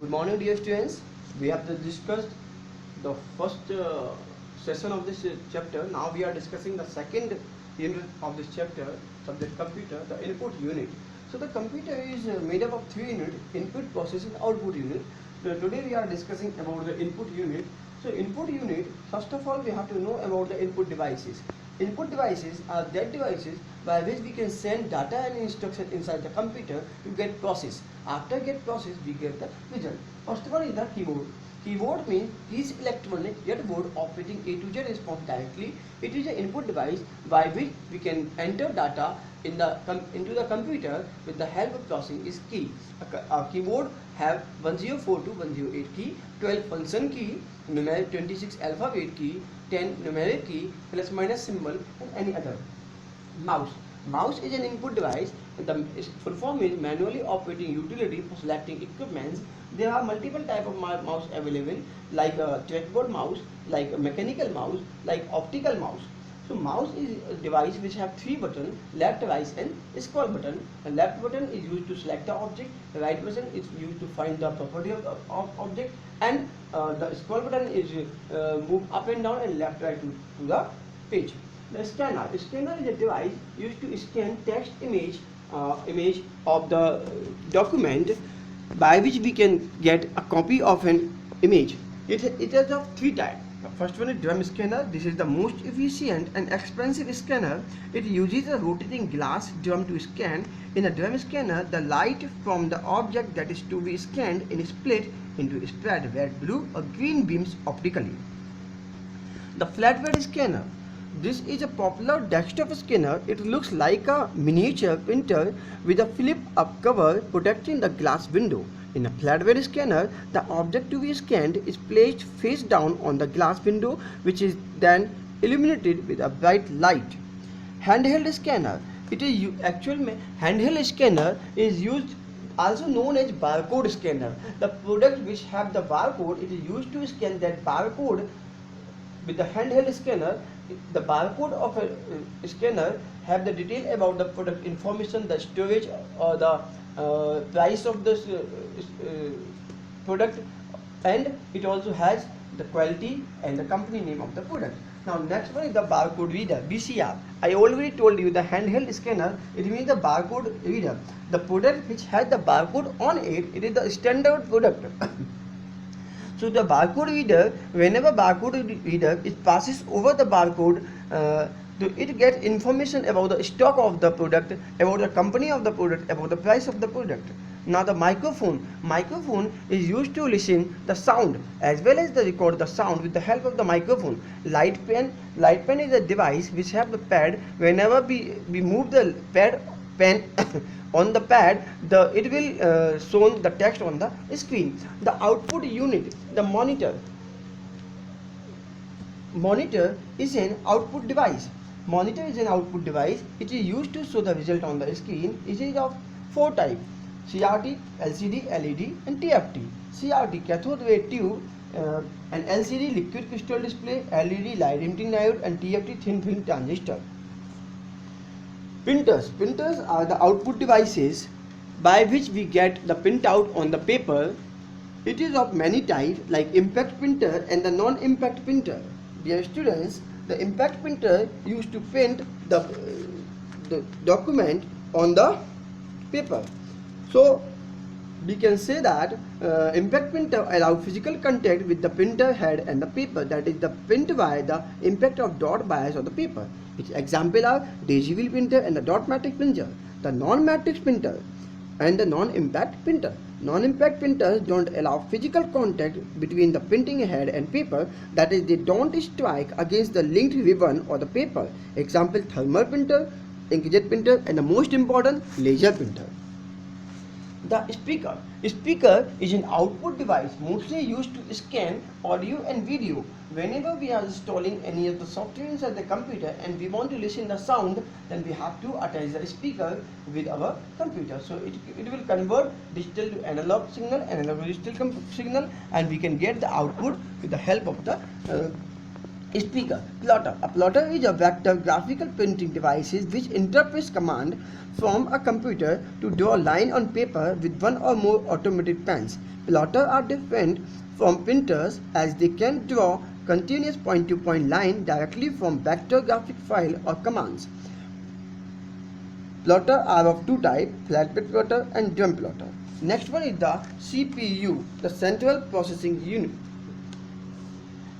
Good morning, dear students. We have discussed the first session of this chapter. Now we are discussing the second unit of this chapter, subject computer, the input unit. So the computer is made up of three units: input, process, and output unit. Today we are discussing about the input unit. So input unit, first of all, we have to know about the input devices. Input devices are that devices by which we can send data and instruction inside the computer to get processed. After get processed, we get the result. First of all is the keyboard. Keyboard means is electronic yet board operating A to Z response directly. It is an input device by which we can enter data into the computer with the help of pressing is key. A keyboard have 1042 108 key, 12 function key, numeric 26 alphabet key, 10 numeric key, plus minus symbol, and any other. Mouse. Mouse is an input device. The full form is manually operating utility for selecting equipments. There are multiple type of mouse available, like a trackball mouse, like a mechanical mouse, like optical mouse. So mouse is a device which have three buttons: left, right, and scroll button. The left button is used to select the object, the right button is used to find the property of the object, and the scroll button is move up and down and left right to the page. The scanner. The scanner is a device used to scan text image of the document by which we can get a copy of an image. It is of three types. The first one is drum scanner. This is the most efficient and expensive scanner. It uses a rotating glass drum to scan. In a drum scanner, the light from the object that is to be scanned is split into spread red, blue, or green beams optically. The flatbed scanner. This is a popular desktop scanner. It looks like a miniature printer with a flip-up cover protecting the glass window. In a flatbed scanner, the object to be scanned is placed face down on the glass window, which is then illuminated with a bright light. Handheld scanner. It is handheld scanner is used, also known as barcode scanner. The product which have the barcode, it is used to scan that barcode with the handheld scanner. The barcode of a scanner have the detail about the product information, the storage, or the price of this product, and it also has the quality and the company name of the product. Now next one is the barcode reader, BCR. I already told you the handheld scanner, it means the barcode reader. The product which has the barcode on it, it is the standard product. So the barcode reader, whenever barcode reader it passes over the barcode, it gets information about the stock of the product, about the company of the product, about the price of the product. Now the microphone is used to listen the sound as well as the record the sound with the help of the microphone. Light pen is a device which have the pad. Whenever we move the pen on the pad, it will show the text on the screen. The output unit, the monitor is an output device. Monitor is an output device. It is used to show the result on the screen. It is of four types: CRT, LCD, LED, and TFT. CRT, cathode ray tube, and LCD, liquid crystal display, LED, light emitting diode, and TFT, thin film transistor. Printers are the output devices by which we get the printout on the paper. It is of many types, like impact printer and the non-impact printer. Dear students, the impact printer used to print the document on the paper. So we can say that impact printer allow physical contact with the printer head and the paper, that is the print by the impact of dot bias of the paper. Its example are daisy wheel printer and the dot matrix printer. The non-matrix printer and the non-impact printer. Non-impact printers don't allow physical contact between the printing head and paper, that is they don't strike against the linked ribbon or the paper. Example: thermal printer, inkjet printer, and the most important, laser printer. The speaker is an output device mostly used to scan audio and video. Whenever we are installing any of the software inside the computer and we want to listen the sound, then we have to attach the speaker with our computer. So it will convert digital to analog signal, analog to digital signal, and we can get the output with the help of the Speaker. Plotter. A plotter is a vector graphical printing device which interprets command from a computer to draw a line on paper with one or more automated pens. Plotters are different from printers as they can draw continuous point-to-point line directly from vector graphic file or commands. Plotter are of two types, flatbed plotter and drum plotter. Next one is the CPU, the Central Processing Unit.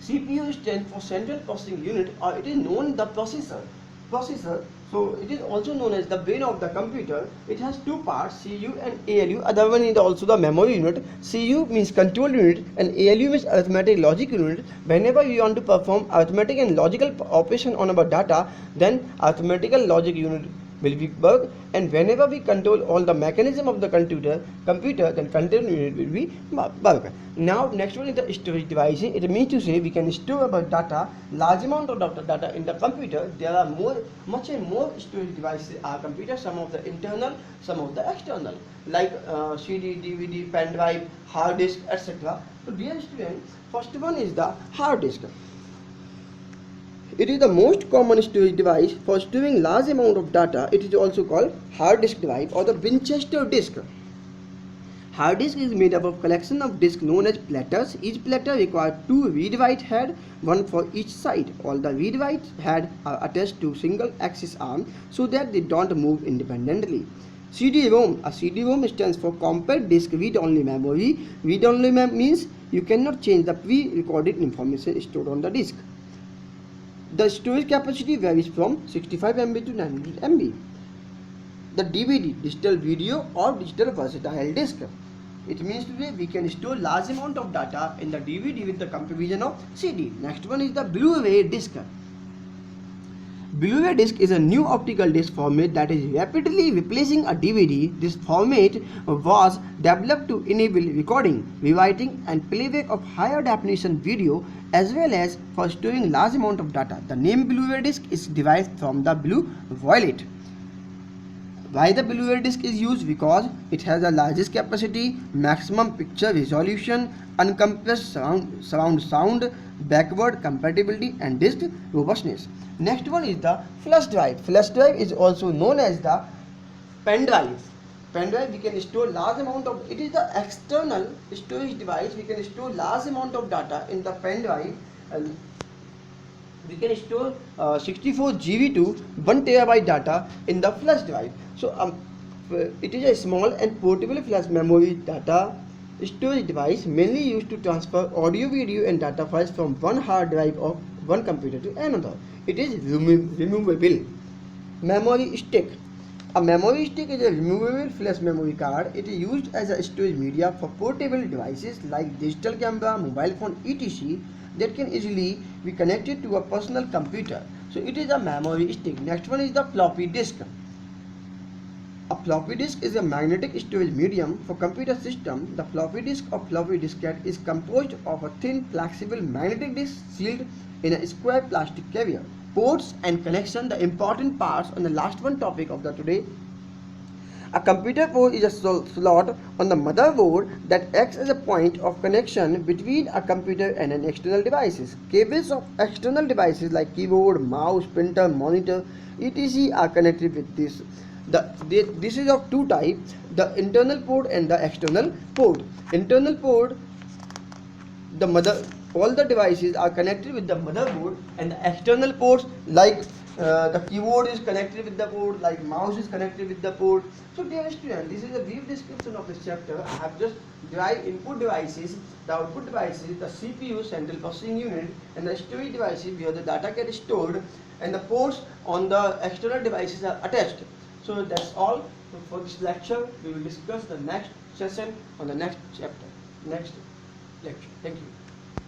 CPU stands for Central Processing Unit, or it is known the processor. So it is also known as the brain of the computer. It has two parts, CU and ALU. Other one is also the memory unit. CU means control unit and ALU means arithmetic logic unit. Whenever we want to perform arithmetic and logical operation on our data, then arithmetical logic unit will be work, and whenever we control all the mechanism of the computer then control unit will be work. Now next one is the storage device. It means to say we can store our data, large amount of data in the computer. There are much more storage devices are computer, some of the internal, some of the external, like CD, DVD, pen drive, hard disk, etc. So dear students, first one is the hard disk. It is the most common storage device for storing large amount of data. It is also called hard disk drive or the Winchester disk. Hard disk is made up of collection of disks known as platters. Each platter requires two read-write heads, one for each side. All the read-write heads are attached to single axis arm so that they don't move independently. CD-ROM. A CD-ROM stands for compact disk read-only memory. Read-only means you cannot change the pre-recorded information stored on the disk. The storage capacity varies from 65 MB to 900 MB. The DVD, digital video or digital versatile disk. It means today we can store large amount of data in the DVD with the comparison of CD. Next one is the Blu-ray disc. Blu-ray disc is a new optical disc format that is rapidly replacing a DVD. This format was developed to enable recording, rewriting and playback of higher definition video as well as for storing large amount of data. The name Blu-ray disc is derived from the blue violet. Why the Blu-ray disc is used? Because it has the largest capacity, maximum picture resolution, uncompressed surround sound, backward compatibility and disk robustness. Next one is the flash drive. Flash drive is also known as the pen drive. Pen drive we can store large amount of, it is the external storage device. We can store large amount of data in the pen drive. We can store 64 GB to 1 TB data in the flash drive. So it is a small and portable flash memory data storage device mainly used to transfer audio, video and data files from one hard drive of one computer to another. It is removable. Memory stick. A memory stick is a removable flash memory card. It is used as a storage media for portable devices like digital camera, mobile phone, etc. that can easily be connected to a personal computer. So it is a memory stick. Next one is the floppy disk. A floppy disk is a magnetic storage medium for computer system. The floppy disk or floppy diskette is composed of a thin, flexible magnetic disk sealed in a square plastic carrier. Ports and connection, the important parts on the last one topic of the today. A computer port is a slot on the motherboard that acts as a point of connection between a computer and an external devices. Cables of external devices like keyboard, mouse, printer, monitor, etc. are connected with this. This is of two types, the internal port and the external port. Internal port, all the devices are connected with the motherboard, and the external ports like the keyboard is connected with the port, like mouse is connected with the port. So dear student, this is a brief description of this chapter. I have just derived input devices, the output devices, the CPU, central processing unit, and the storage devices where the data gets stored, and the ports on the external devices are attached. So that's all for this lecture. We will discuss the next session on the next chapter, next lecture. Thank you.